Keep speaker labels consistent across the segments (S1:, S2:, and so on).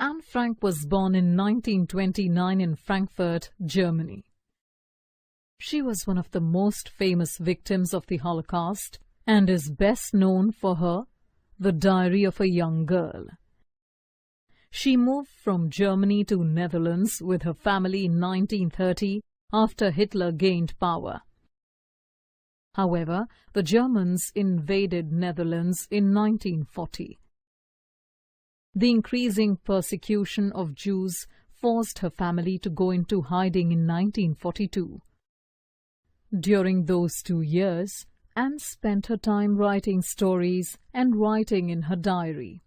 S1: Anne Frank was born in 1929 in Frankfurt, Germany. She was one of the most famous victims of the Holocaust and is best known for her The Diary of a Young Girl. She moved from Germany to Netherlands with her family in 1930 after Hitler gained power. However, the Germans invaded Netherlands in 1940. The increasing persecution of Jews forced her family to go into hiding in 1942. During those 2 years, Anne spent her time writing stories and writing in her diary.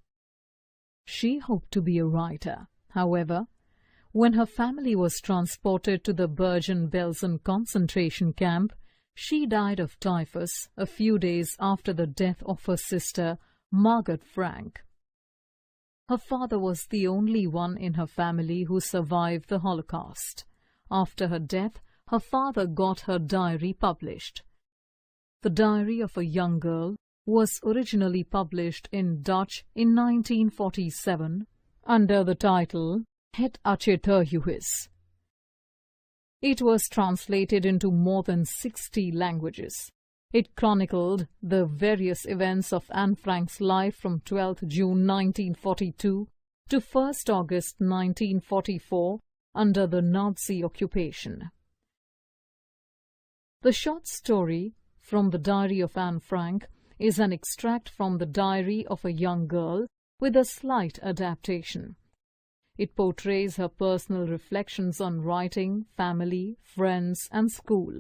S1: She hoped to be a writer. However, when her family was transported to the Bergen-Belsen concentration camp, she died of typhus a few days after the death of her sister, Margot Frank. Her father was the only one in her family who survived the Holocaust. After her death, her father got her diary published. The Diary of a Young Girl was originally published in Dutch in 1947 under the title Het Acheterhuis. It was translated into more than 60 languages. It chronicled the various events of Anne Frank's life from 12th June 1942 to 1st August 1944 under the Nazi occupation. The short story from the Diary of Anne Frank is an extract from the Diary of a Young Girl with a slight adaptation. It portrays her personal reflections on writing, family, friends, and school.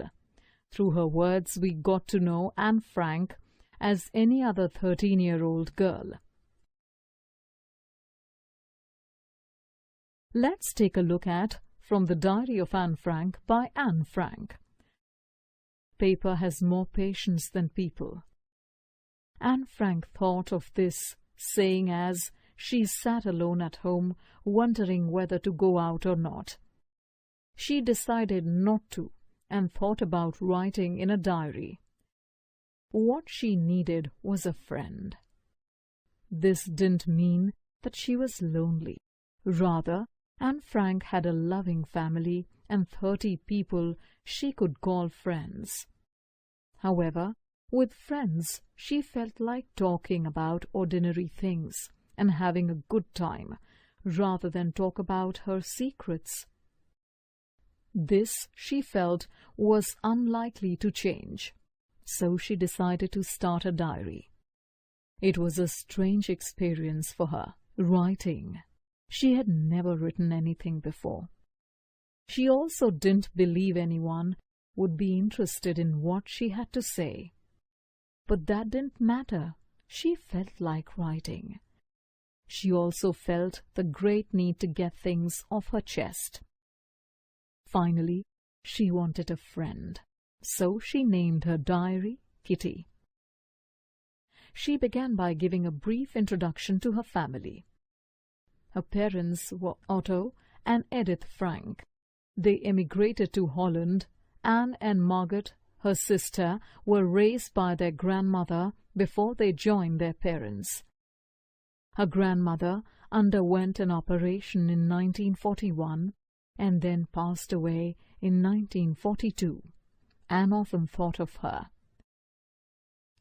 S1: Through her words, we got to know Anne Frank as any other 13-year-old girl. Let's take a look at From the Diary of Anne Frank by Anne Frank. Paper has more patience than people. Anne Frank thought of this saying as she sat alone at home, wondering whether to go out or not. She decided not to and thought about writing in a diary. What she needed was a friend. This didn't mean that she was lonely. Rather, Anne Frank had a loving family and 30 people she could call friends. However, with friends, she felt like talking about ordinary things and having a good time, rather than talk about her secrets. This, she felt, was unlikely to change, so she decided to start a diary. It was a strange experience for her, writing. She had never written anything before. She also didn't believe anyone would be interested in what she had to say. But that didn't matter. She felt like writing. She also felt the great need to get things off her chest. Finally, she wanted a friend, so she named her diary Kitty. She began by giving a brief introduction to her family. Her parents were Otto and Edith Frank. They emigrated to Holland. Anne and Margot, her sister, were raised by their grandmother before they joined their parents. Her grandmother underwent an operation in 1941 and then passed away in 1942. Anne often thought of her.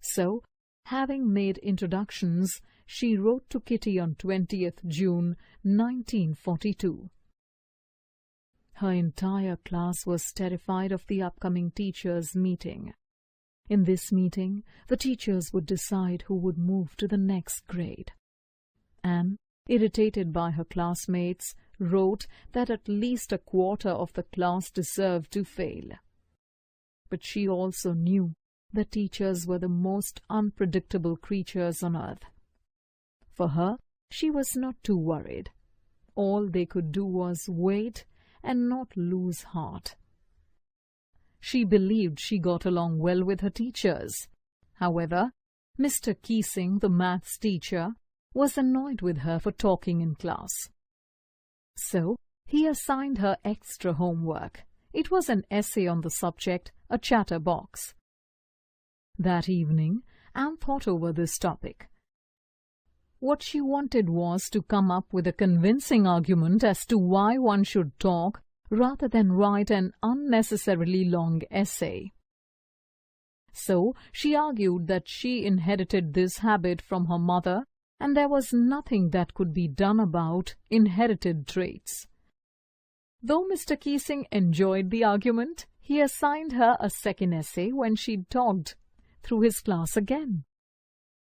S1: So, having made introductions, she wrote to Kitty on 20th June 1942. Her entire class was terrified of the upcoming teachers' meeting. In this meeting, the teachers would decide who would move to the next grade. Anne, irritated by her classmates, wrote that at least a quarter of the class deserved to fail. But she also knew that teachers were the most unpredictable creatures on earth. For her, she was not too worried. All they could do was wait and not lose heart. She believed she got along well with her teachers. However, Mr. Keesing, the maths teacher, was annoyed with her for talking in class. So, he assigned her extra homework. It was an essay on the subject, a chatterbox. That evening, Anne thought over this topic. What she wanted was to come up with a convincing argument as to why one should talk rather than write an unnecessarily long essay. So she argued that she inherited this habit from her mother, and there was nothing that could be done about inherited traits. Though Mr. Keesing enjoyed the argument, he assigned her a second essay when she talked through his class again.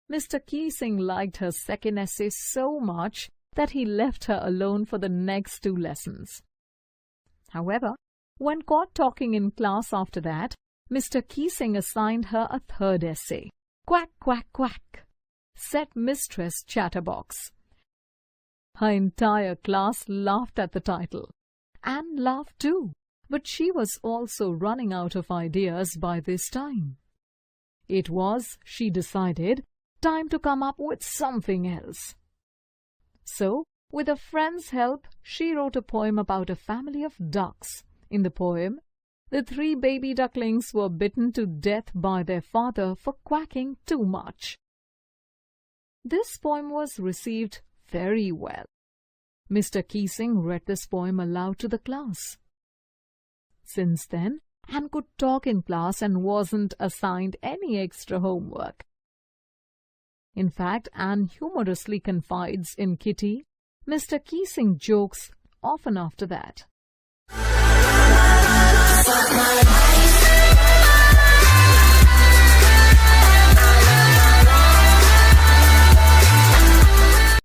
S1: Mr. Keesing liked her second essay so much that he left her alone for the next 2 lessons. However, when caught talking in class after that, Mr. Keesing assigned her a third essay. "Quack, quack, quack," said Mistress Chatterbox. Her entire class laughed at the title. Anne laughed too, but she was also running out of ideas by this time. It was, she decided, time to come up with something else. So, with a friend's help, she wrote a poem about a family of ducks. In the poem, the 3 baby ducklings were bitten to death by their father for quacking too much. This poem was received very well. Mr. Keesing read this poem aloud to the class. Since then, Anne could talk in class and wasn't assigned any extra homework. In fact, Anne humorously confides in Kitty. Mr. Keesing jokes often after that.